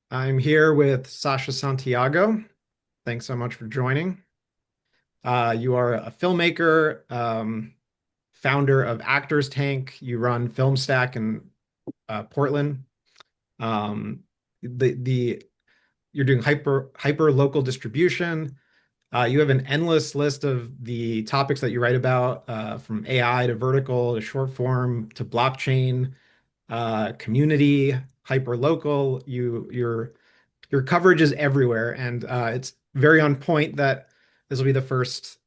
I'm here with Sasha Santiago. Thanks so much for joining. You are a filmmaker, founder of Actors Tank. You run FilmStack in Portland. Um, the you're doing hyper local distribution. You have an endless list of the topics that you write about, from AI to vertical to short form to blockchain, community, hyper local. Your coverage is everywhere, and it's very on point that this will be the first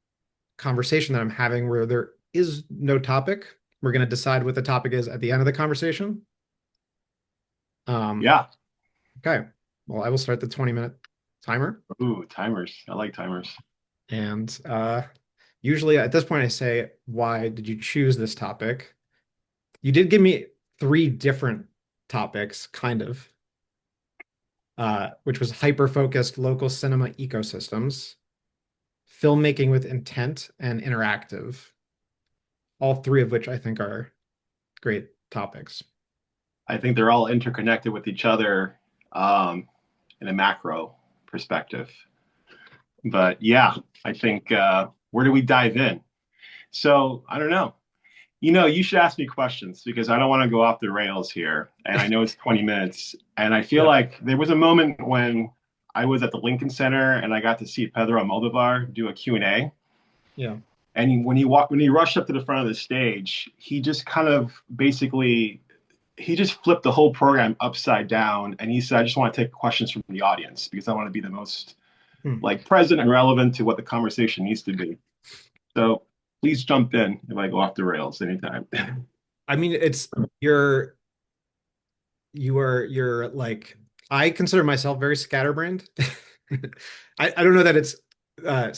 conversation that I'm having where there is no topic. We're going to decide what the topic is at the end of the conversation. Um, Yeah. okay. Well, I will start the 20-minute timer. Ooh, timers. I like timers. And usually at this point, I say, why did you choose this topic? You did give me three different topics, kind of, which was hyper-focused local cinema ecosystems, filmmaking with intent, and interactive. All three of which I think are great topics. I think they're all interconnected with each other um, in a macro perspective. But yeah, I think where do we dive in? So I don't know. You should ask me questions because I don't want to go off the rails here. And I know it's 20 minutes. And I feel Yeah. like there was a moment when I was at the Lincoln Center and I got to see Pedro Almodovar do a Q&A. Yeah. And when he rushed up to the front of the stage, he just kind of basically he just flipped the whole program upside down and he said, I just want to take questions from the audience because I want to be the most Hmm. like present and relevant to what the conversation needs to be. So please jump in if I go off the rails anytime. I mean, you're like, I consider myself very scatterbrained. I don't know that it's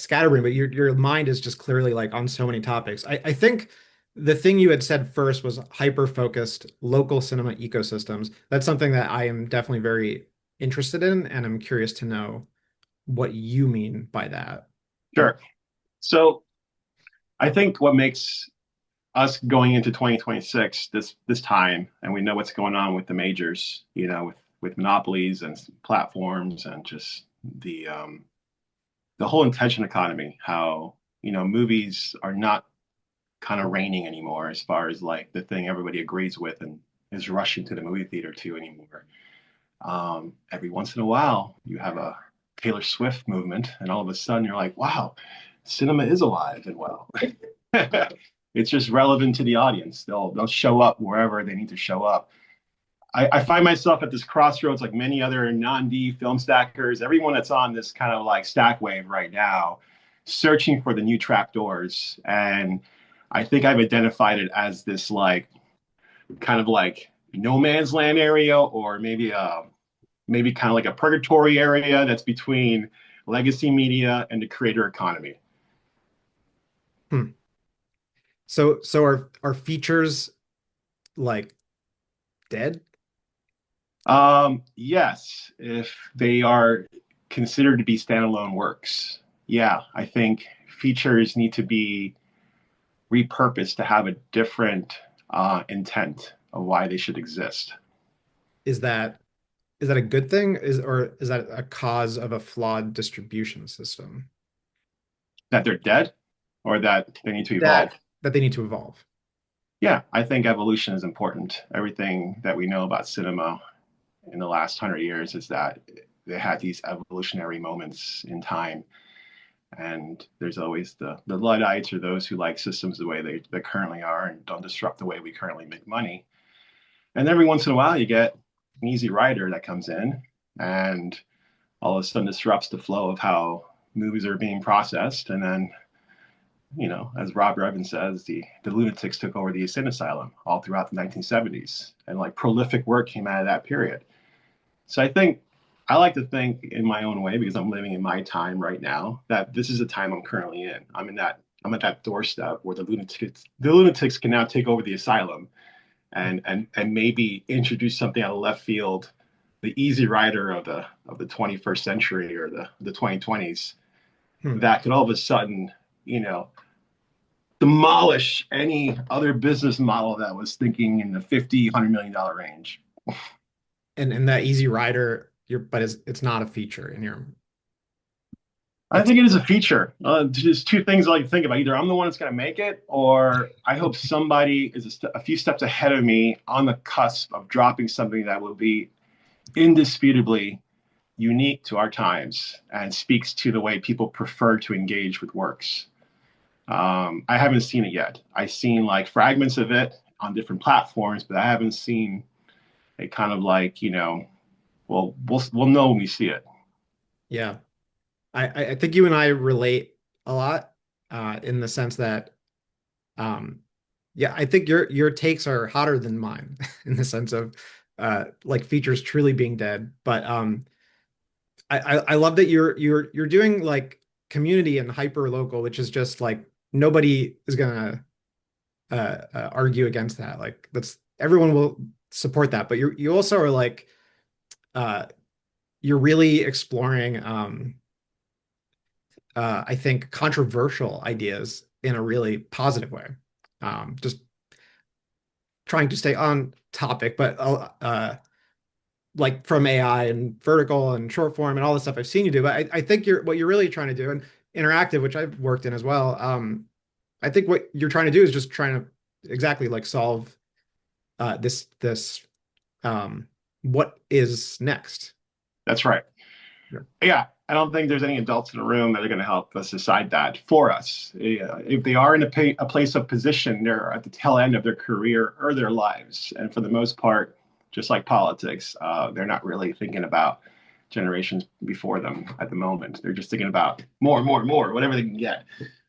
scatterbrained, but your mind is just clearly like on so many topics. I think the thing you had said first was hyper focused local cinema ecosystems. That's something that I am definitely very interested in, and I'm curious to know what you mean by that. Sure. So I think what makes us going into 2026 this time, and we know what's going on with the majors, with monopolies and platforms and just the whole intention economy, how movies are not kind of reigning anymore as far as like the thing everybody agrees with and is rushing to the movie theater to anymore. Every once in a while, you have a Taylor Swift movement, and all of a sudden you're like, wow, cinema is alive and well. It's just relevant to the audience. They'll show up wherever they need to show up. I find myself at this crossroads like many other non-D film stackers, everyone that's on this kind of like stack wave right now, searching for the new trapdoors. And I think I've identified it as this like kind of like no man's land area, or maybe kind of like a purgatory area that's between legacy media and the creator economy. Hmm. So are features like dead? Yes, if they are considered to be standalone works. Yeah, I think features need to be repurposed to have a different intent of why they should exist. Is that is that a good thing? Or is that a cause of a flawed distribution system That they're dead or that they need to evolve. that they need to evolve? Yeah, I think evolution is important. Everything that we know about cinema in the last 100 years is that they had these evolutionary moments in time. And there's always the Luddites or those who like systems the way they currently are and don't disrupt the way we currently make money. And every once in a while, you get an easy rider that comes in and all of a sudden disrupts the flow of how movies are being processed. And then, as Rob Evans says, the lunatics took over the insane asylum all throughout the 1970s. And like prolific work came out of that period. So I think I like to think in my own way because I'm living in my time right now that this is the time I'm currently in. I'm at that doorstep where the lunatics can now take over the asylum and maybe introduce something out of left field, the easy rider of the 21st century or the 2020s Hmm. that could all of a sudden, you know, demolish any other business model that was thinking in the 50, $100 million range. And that easy rider, but it's not a feature in your I it's think it is a feature. Just two things I like to think about. Either I'm the one that's going to make it, or I hope somebody is a few steps ahead of me on the cusp of dropping something that will be indisputably unique to our times and speaks to the way people prefer to engage with works. I haven't seen it yet. I've seen like fragments of it on different platforms, but I haven't seen a kind of like, well, we'll know when we see it. yeah. I think you and I relate a lot in the sense that um yeah, I think your takes are hotter than mine in the sense of like features truly being dead. But I love that you're doing like community and hyper local, which is just like nobody is gonna argue against that. Like that's everyone will support that. But you also are like uh you're really exploring I think controversial ideas in a really positive way. Just trying to stay on topic, but like from AI and vertical and short form and all the stuff I've seen you do. But I think what you're really trying to do and interactive, which I've worked in as well. I think what you're trying to do is just trying to exactly like solve this what is next. That's right. Yeah. Yeah, I don't think there's any adults in the room that are going to help us decide that for us. Yeah, if they are in a place of position, they're at the tail end of their career or their lives. And for the most part, just like politics, they're not really thinking about generations before them at the moment. They're just thinking about more and more and more, whatever they can get.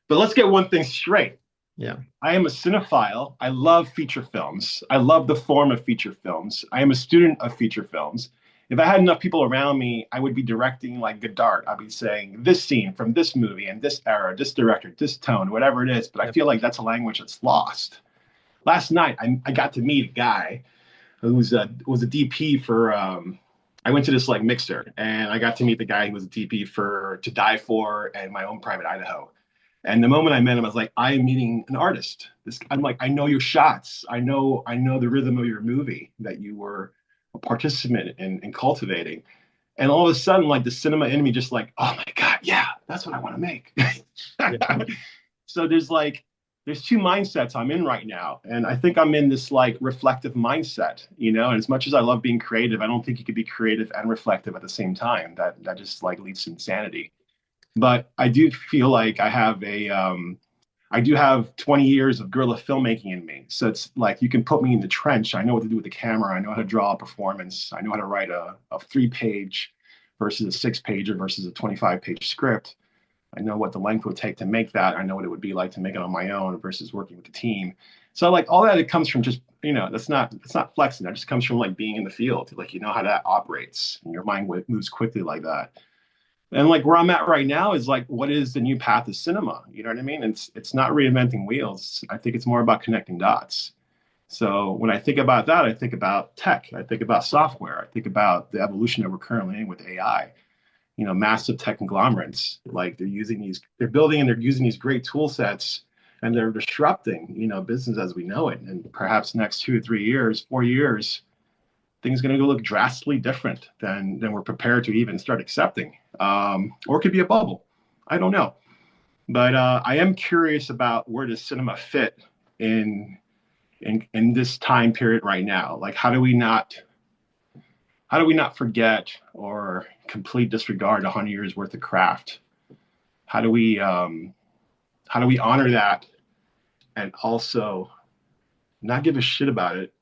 But let's get one thing straight. Yeah. I am a cinephile. I love feature films. I love the form of feature films. I am a student of feature films. If I had enough people around me, I would be directing like Godard. I'd be saying this scene from this movie and this era, this director, this tone, whatever it is. But I Yep. feel like that's a language that's lost. Last night, I got to meet a guy who was a DP for. I went to this like mixer, and I got to meet the guy who was a DP for To Die For and My Own Private Idaho. And the moment I met him, I was like, I am meeting an artist. I'm like, I know your shots. I know the rhythm of your movie that you were a participant in cultivating. And all of a sudden, like the cinema in me just like, oh my God, yeah, that's what I want to make. Yeah. So there's two mindsets I'm in right now. And I think I'm in this like reflective mindset, and as much as I love being creative, I don't think you could be creative and reflective at the same time. That just like leads to insanity. But I do feel like I do have 20 years of guerrilla filmmaking in me. So it's like you can put me in the trench. I know what to do with the camera. I know how to draw a performance. I know how to write a 3-page versus a 6-pager versus a 25-page script. I know what the length would take to make that. I know what it would be like to make it on my own versus working with the team. So like all that, it comes from just, that's not flexing. That just comes from like being in the field. Like, how that operates and your mind moves quickly like that. And like where I'm at right now is like, what is the new path of cinema? You know what I mean? It's not reinventing wheels. I think it's more about connecting dots. So when I think about that, I think about tech. I think about software. I think about the evolution that we're currently in with AI. Massive tech conglomerates, like they're building and they're using these great tool sets, and they're disrupting, business as we know it. And perhaps next 2 or 3 years, 4 years, things going to look drastically different than we're prepared to even start accepting. Or it could be a bubble. I don't know. But I am curious about where does cinema fit in this time period right now. Like, how do we not forget or complete disregard 100 years worth of craft? How do we honor that and also not give a shit about it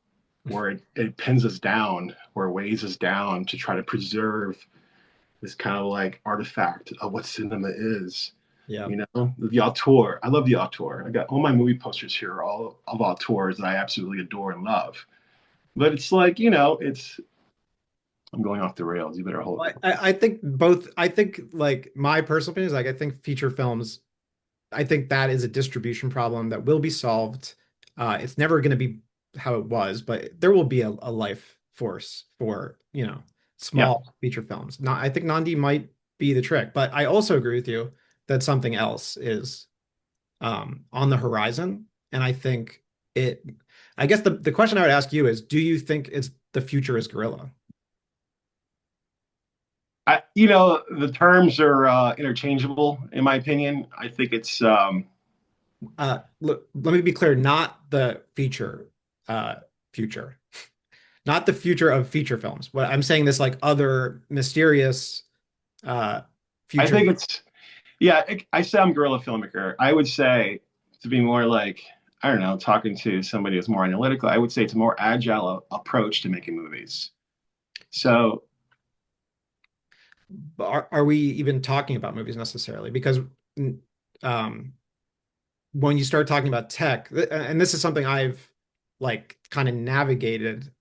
where it pins us down or weighs us down to try to preserve this kind of like artifact of what cinema is. Yeah. The auteur. I love the auteur. I got all my movie posters here, all of auteurs that I absolutely adore and love. But it's like, I'm going off the rails. You better hold Well, it. I think both. I think like my personal opinion is like I think feature films. I think that is a distribution problem that will be solved. It's never going to be how it was, but there will be a life force for Yeah. small feature films. Not, I think NonDē might be the trick, but I also agree with you that something else is on the horizon, and I think it. I guess the question I would ask you is, do you think it's the future is guerrilla? The terms are interchangeable in my opinion. I think it's Let me be clear, not the uh, future, not the future of feature films. What I'm saying, this like other mysterious uh, I future. think it's yeah. I say I'm guerrilla filmmaker. I would say to be more like I don't know, talking to somebody who's more analytical. I would say it's a more agile approach to making movies. So Are we even talking about movies necessarily? Because um, when you start talking about tech, and this is something I've like kind of navigated,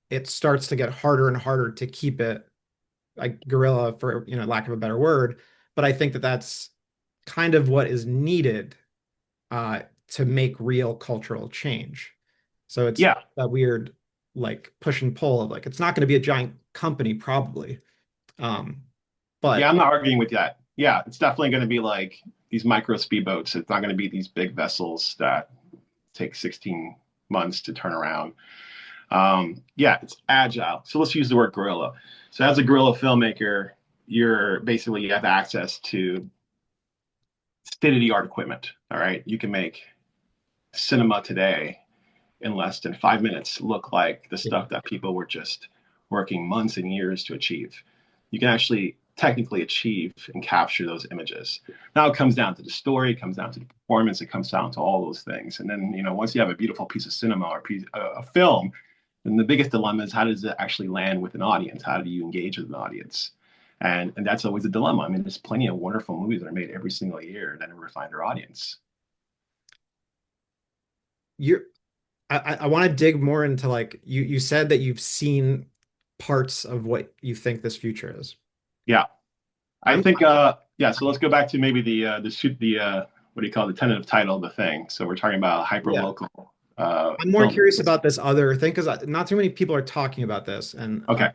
it starts to get harder and harder to keep it like guerrilla for lack of a better word. But I think that that's kind of what is needed to make real cultural change. So it's yeah, that weird like push and pull of like it's not going to be a giant company probably, um, yeah, but I'm not arguing with that. Yeah, it's definitely going to be like these micro speedboats. It's not going to be these big vessels that take 16 months to turn around. Yeah, it's agile. So let's use the word guerrilla. So as a guerrilla filmmaker, you have access to state of the art equipment. All right, you can make cinema today in less than 5 minutes look like the yeah, stuff that people were just working months and years to achieve. You can actually technically achieve and capture those images. Now it comes down to the story, it comes down to the performance, it comes down to all those things. And then, once you have a beautiful piece of cinema or a film, then the biggest dilemma is how does it actually land with an audience? How do you engage with an audience? And that's always a dilemma. I mean, there's plenty of wonderful movies that are made every single year that never find their audience. you're I want to dig more into like you said that you've seen parts of what you think this future is. Yeah, I I'm think, yeah. So let's go back to maybe the what do you call it, the tentative title of the thing. So we're talking about hyper yeah, local I'm more film. curious about this other thing because not too many people are talking about this, and Okay,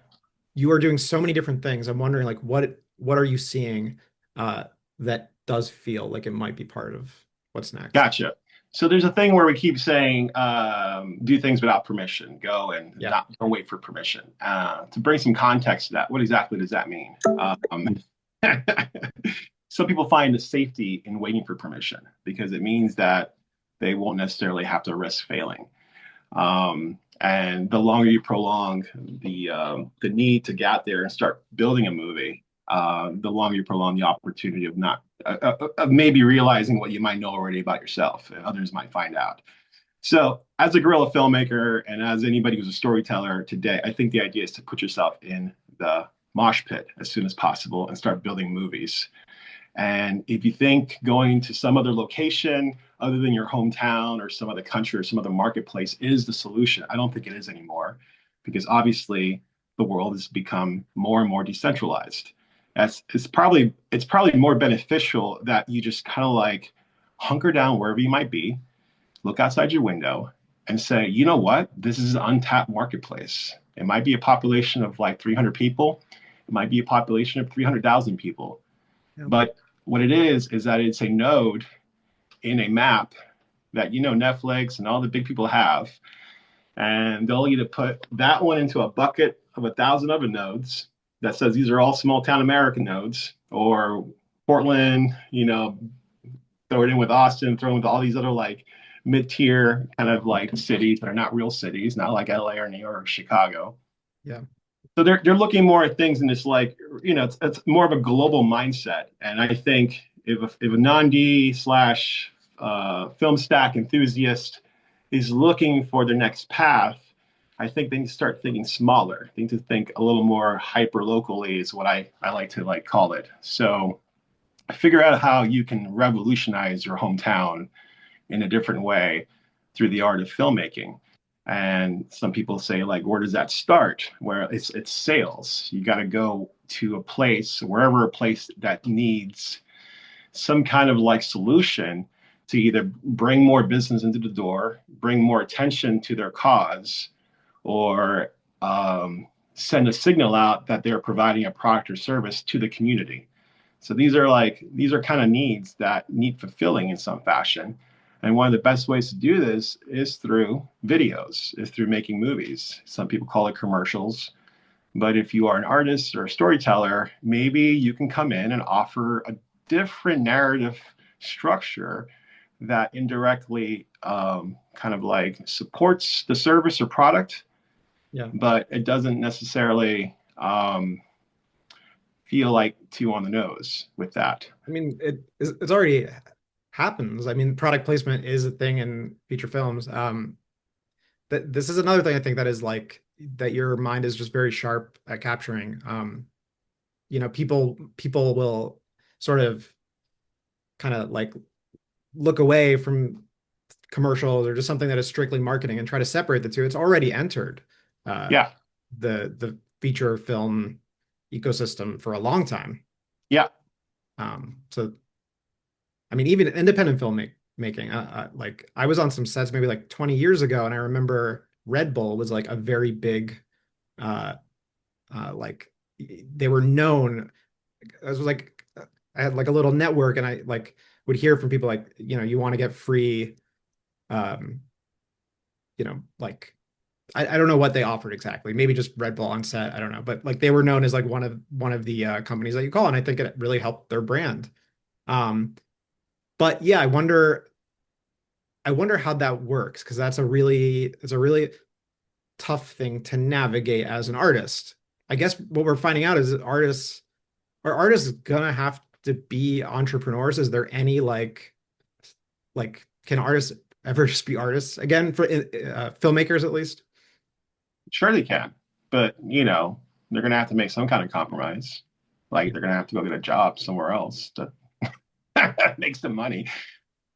you are doing so many different things. I'm wondering like what are you seeing uh, that does feel like it might be part of what's next? gotcha. So there's a thing where we keep saying do things without permission, go and Yeah. not don't wait for permission. To bring some context to that, what exactly does that mean? Some people find the safety in waiting for permission because it means that they won't necessarily have to risk failing. And the longer you prolong the need to get out there and start building a movie, the longer you prolong the opportunity of not of maybe realizing what you might know already about yourself and others might find out. So, as a guerrilla filmmaker and as anybody who's a storyteller today, I think the idea is to put yourself in the mosh pit as soon as possible and start building movies. And if you think going to some other location other than your hometown or some other country or some other marketplace is the solution, I don't think it is anymore because obviously the world has become more and more decentralized. It's probably more beneficial that you just kind of like hunker down wherever you might be, look outside your window and say, you know what? This is an untapped marketplace. It might be a population of like 300 people. It might be a population of 300,000 people. Yeah. But what it is that it's a node in a map that Netflix and all the big people have, and they'll either put that one into a bucket of 1,000 other nodes that says these are all small town American nodes, or Portland, throw it in with Austin, throw it with all these other like mid-tier kind of like cities that are not real cities, not like LA or New York or Chicago. Yeah. So they're looking more at things in this like it's more of a global mindset. And I think if a NonDē slash film stack enthusiast is looking for their next path, I think they need to start thinking smaller. They need to think a little more hyper locally is what I like to like call it. So figure out how you can revolutionize your hometown in a different way through the art of filmmaking. And some people say, like, where does that start? Where it's sales. You got to go to a place, wherever a place that needs some kind of like solution to either bring more business into the door, bring more attention to their cause, or send a signal out that they're providing a product or service to the community. So these are kind of needs that need fulfilling in some fashion. And one of the best ways to do this is through videos, is through making movies. Some people call it commercials. But if you are an artist or a storyteller, maybe you can come in and offer a different narrative structure that indirectly kind of like supports the service or product, Yeah. but it doesn't necessarily feel like too on the nose with that. I mean, it's already happens. I mean, product placement is a thing in feature films. That this is another thing I think that is like that your mind is just very sharp at capturing. People will sort of kind of like look away from commercials or just something that is strictly marketing and try to separate the two. It's already entered uh, Yeah, the feature film ecosystem for a long time. yeah, So I mean, even independent making, like I was on some sets maybe like 20 years ago, and I remember Red Bull was like a very big, uh, like they were known. I was like, I had like a little network, and I like would hear from people like, you want to get free, um, like I don't know what they offered exactly. Maybe just Red Bull on set. I don't know, but like they were known as like one of the companies that you call, and I think it really helped their brand. Um, but yeah, I wonder how that works because it's a really tough thing to navigate as an artist. I guess what we're finding out is that artists gonna have to be entrepreneurs. Is there any like can artists ever just be artists again for filmmakers at least? sure they can, but they're gonna have to make some kind of compromise. Like they're gonna have to go get a job somewhere else to make some money.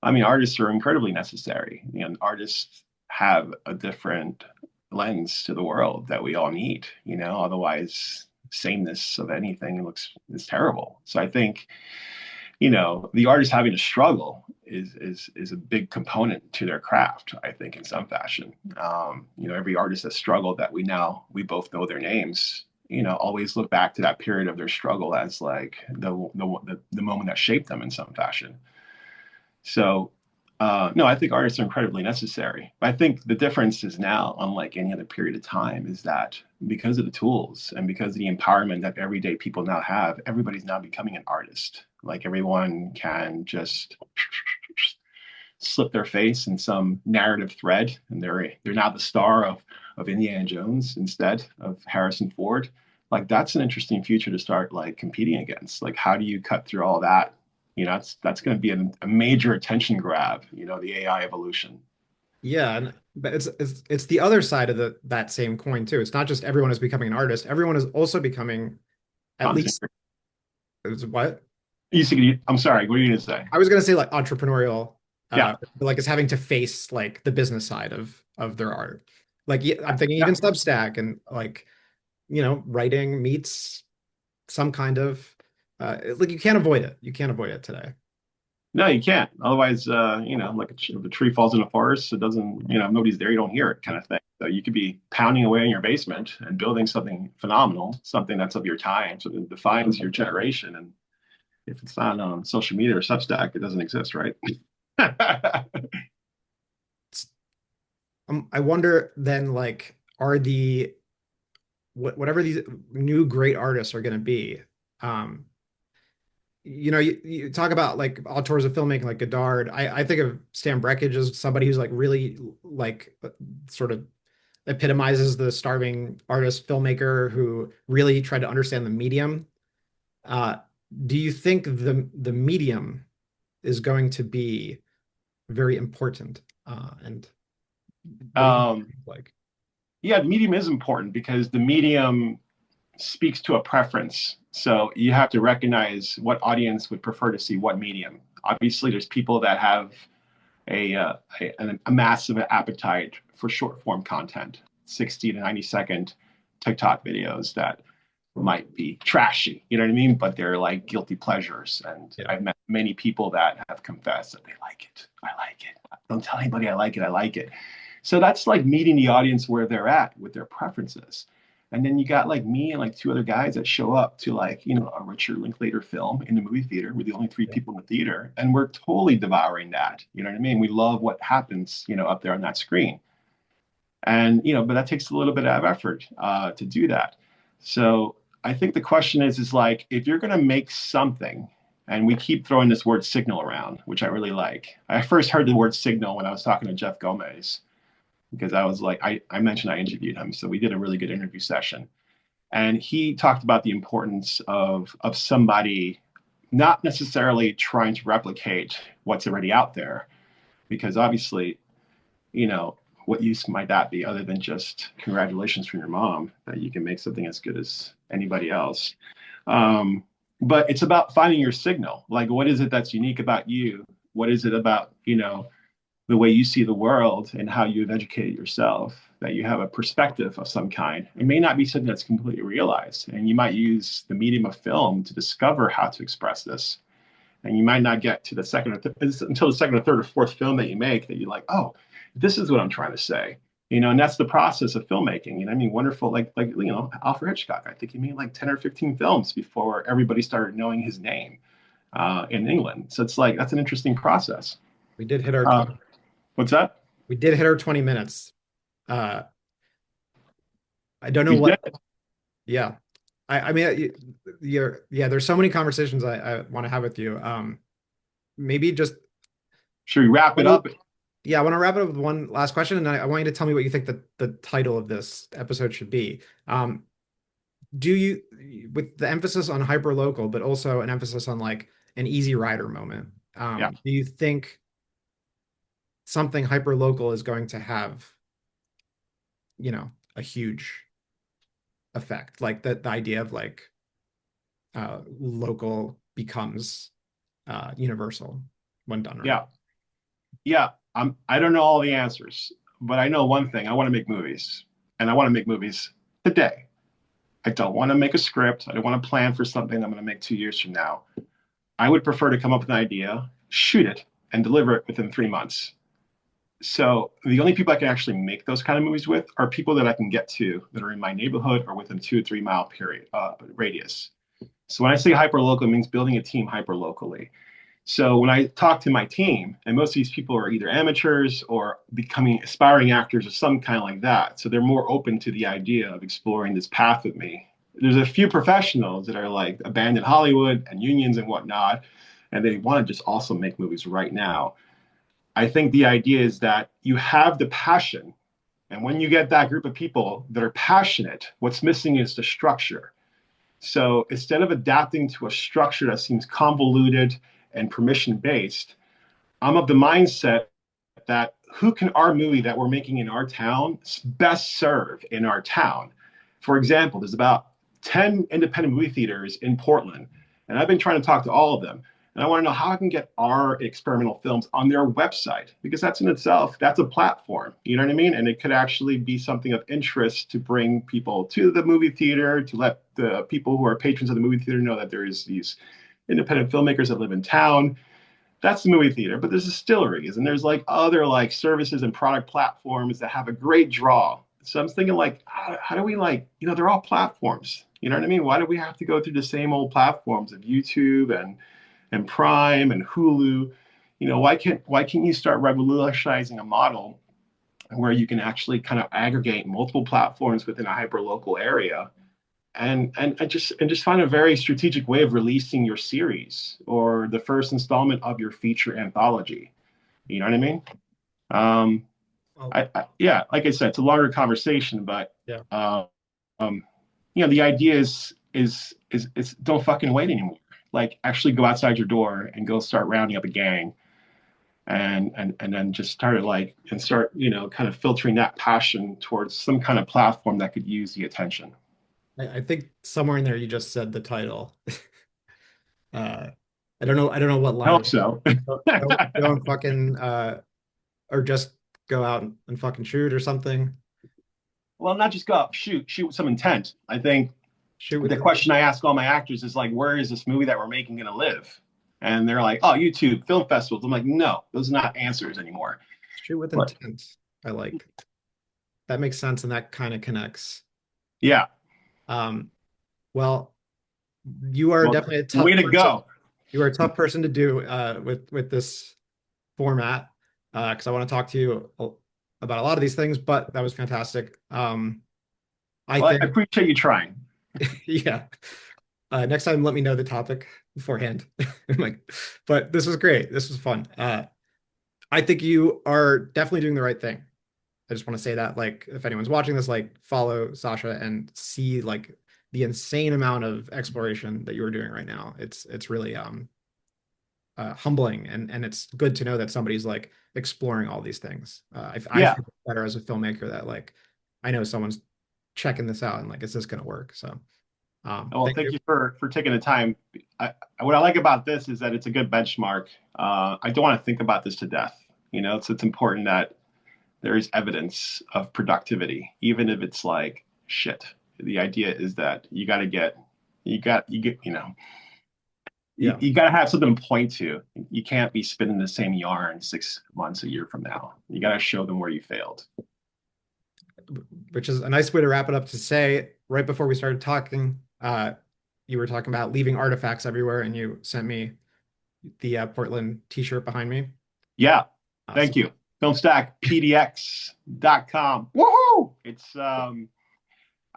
I mean, artists are incredibly necessary. Artists have a different lens to the world that we all need. Otherwise, sameness of anything looks is terrible. So I think the artist having to struggle is a big component to their craft. I think in some fashion, every artist that struggled that we both know their names. Always look back to that period of their struggle as like the moment that shaped them in some fashion. So, no, I think artists are incredibly necessary. But I think the difference is now, unlike any other period of time, is that because of the tools and because of the empowerment that everyday people now have, everybody's now becoming an artist. Like everyone can just slip their face in some narrative thread, and they're now the star of Indiana Jones instead of Harrison Ford. Like that's an interesting future to start like competing against. Like how do you cut through all that? That's going to be a major attention grab. The AI evolution. Yeah, and but it's the other side of that same coin too. It's not just everyone is becoming an artist. Everyone is also becoming at Content. least what I'm sorry. What are you going to say? I was gonna say like entrepreneurial, Yeah. like is having to face like the business side of their art. Like yeah, I'm thinking Yeah. even Substack and like writing meets some kind of like you can't avoid it. You can't avoid it today. No, you can't. Otherwise, like if a tree falls in a forest, it doesn't, if nobody's there, you don't hear it kind of thing. So you could be pounding away in your basement and building something phenomenal, something that's of your time, something that defines your generation. And if it's not on social media or Substack, it doesn't exist, right? I wonder then like are the whatever these new great artists are going to be. Um, you talk about like auteurs of filmmaking like Godard. I think of Stan Brakhage as somebody who's like really like sort of epitomizes the starving artist filmmaker who really tried to understand the medium. Uh, do you think the medium is going to be very important? And what do you think um, like? yeah, the medium is important because the medium speaks to a preference. So you have to recognize what audience would prefer to see what medium. Obviously, there's people that have a massive appetite for short form content, 60 to 90-second TikTok videos that might be trashy, you know what I mean? But they're like guilty pleasures. And Yeah. I've met many people that have confessed that they like it. I like it. Don't tell anybody I like it. I like it. So that's like meeting the audience where they're at with their preferences. And then you got like me and like two other guys that show up to like, a Richard Linklater film in the movie theater. We're the only three Yeah. people in the theater and we're totally devouring that. You know what I mean? We love what happens, up there on that screen. And, but that takes a little bit of effort to do that. So I think the question is like, if you're going to make something, and we keep throwing this word signal around, which I really like. I first heard the word signal when I was talking to Jeff Gomez, because I was like, I mentioned I interviewed him. So we did a really good interview session. And he talked about the importance of somebody not necessarily trying to replicate what's already out there, because obviously, you know, what use might that be other than just congratulations from your mom that you can make something as good as anybody else. Um, but it's about finding your signal. Like, what is it that's unique about you? What is it about, the way you see the world and how you've educated yourself, that you have a perspective of some kind? It may not be something that's completely realized. And you might use the medium of film to discover how to express this. And you might not get to the until the second or third or fourth film that you make that you're like, oh, this is what I'm trying to say. And that's the process of filmmaking. I mean, wonderful, like Alfred Hitchcock. I think he made like 10 or 15 films before everybody started knowing his name in England. So it's like that's an interesting process. We did hit our Uh, 20, what's that? we did hit our 20 minutes. Uh, I don't know We what, did. yeah. I mean, yeah, there's so many conversations I want to have with you. Maybe just, Should we wrap it one- up? yeah, I want to wrap it up with one last question, and I want you to tell me what you think that the title of this episode should be. Do you, with the emphasis on hyper local, but also an emphasis on like an easy rider moment, Yeah, do you think something hyper local is going to have, a huge effect? Like the idea of like local becomes universal when done right. yeah, yeah. I don't know all the answers, but I know one thing. I want to make movies, and I want to make movies today. I don't want to make a script. I don't want to plan for something I'm going to make 2 years from now. I would prefer to come up with an idea, shoot it, and deliver it within 3 months. So the only people I can actually make those kind of movies with are people that I can get to that are in my neighborhood or within 2 or 3 mile period radius. So when I say hyper local, it means building a team hyper locally. So when I talk to my team, and most of these people are either amateurs or becoming aspiring actors or some kind of like that, so they're more open to the idea of exploring this path with me. There's a few professionals that are like abandoned Hollywood and unions and whatnot, and they want to just also make movies right now. I think the idea is that you have the passion, and when you get that group of people that are passionate, what's missing is the structure. So instead of adapting to a structure that seems convoluted and permission based, I'm of the mindset that who can our movie that we're making in our town best serve in our town? For example, there's about 10 independent movie theaters in Portland, and I've been trying to talk to all of them. And I want to know how I can get our experimental films on their website, because that's in itself, that's a platform. You know what I mean? And it could actually be something of interest to bring people to the movie theater, to let the people who are patrons of the movie theater know that there is these independent filmmakers that live in town. That's the movie theater, but there's distilleries and there's like other like services and product platforms that have a great draw. So I'm thinking like, how do we like, they're all platforms. You know what I mean? Why do we have to go through the same old platforms of YouTube and Prime and Hulu? Why can't you start revolutionizing a model where you can actually kind of aggregate multiple platforms within a hyper local area and just find a very strategic way of releasing your series or the first installment of your feature anthology. You know what I mean? Um, Well, yeah, like I said, it's a longer conversation, but yeah. um, the idea is don't fucking wait anymore. Like actually go outside your door and go start rounding up a gang and then just start kind of filtering that passion towards some kind of platform that could use the attention. I think somewhere in there you just said the title. Uh, I don't know what I line hope it. so. Go and fucking or just go out and fucking shoot or something. Well, not just go out, shoot with some intent. I think Shoot with the the question I ask all my actors is like, where is this movie that we're making going to live? And they're like, oh, YouTube, film festivals. I'm like, no, those are not answers anymore. shoot with But intent. I like that makes sense and that kind of connects. yeah, Um, well, you are well, definitely a way tough to person. go. You are a tough person to do with this format because I want to talk to you about a lot of these things, but that was fantastic. I Well, I think appreciate you trying. Yeah. Next time, let me know the topic beforehand. Like, but this was great. This was fun. I think you are definitely doing the right thing. I just want to say that, like, if anyone's watching this, like, follow Sasha and see like the insane amount of exploration that you are doing right now. It's really humbling, and it's good to know that somebody's like exploring all these things. I Yeah. feel better as a filmmaker that like I know someone's checking this out and like, is this going to work? So, Well, thank thank you. you for taking the time. What I like about this is that it's a good benchmark. I don't want to think about this to death. It's important that there is evidence of productivity, even if it's like shit. The idea is that Yeah, you got to have something to point to. You can't be spinning the same yarn 6 months, a year from now. You got to show them where you failed. which is a nice way to wrap it up to say right before we started talking, you were talking about leaving artifacts everywhere, and you sent me the Portland t-shirt behind me. Yeah. Thank Awesome. you. FilmstackPDX.com. Woohoo!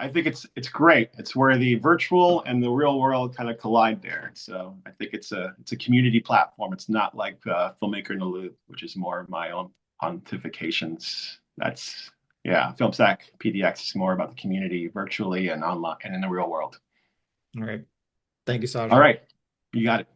I think it's great. It's where the virtual and the real world kind of collide there. So I think it's a community platform. It's not like Filmmaker in the Loop, which is more of my own pontifications. That's yeah, FilmStack PDX is more about the community virtually and online and in the real world. All right. Thank you, All Sasha. right, you got it.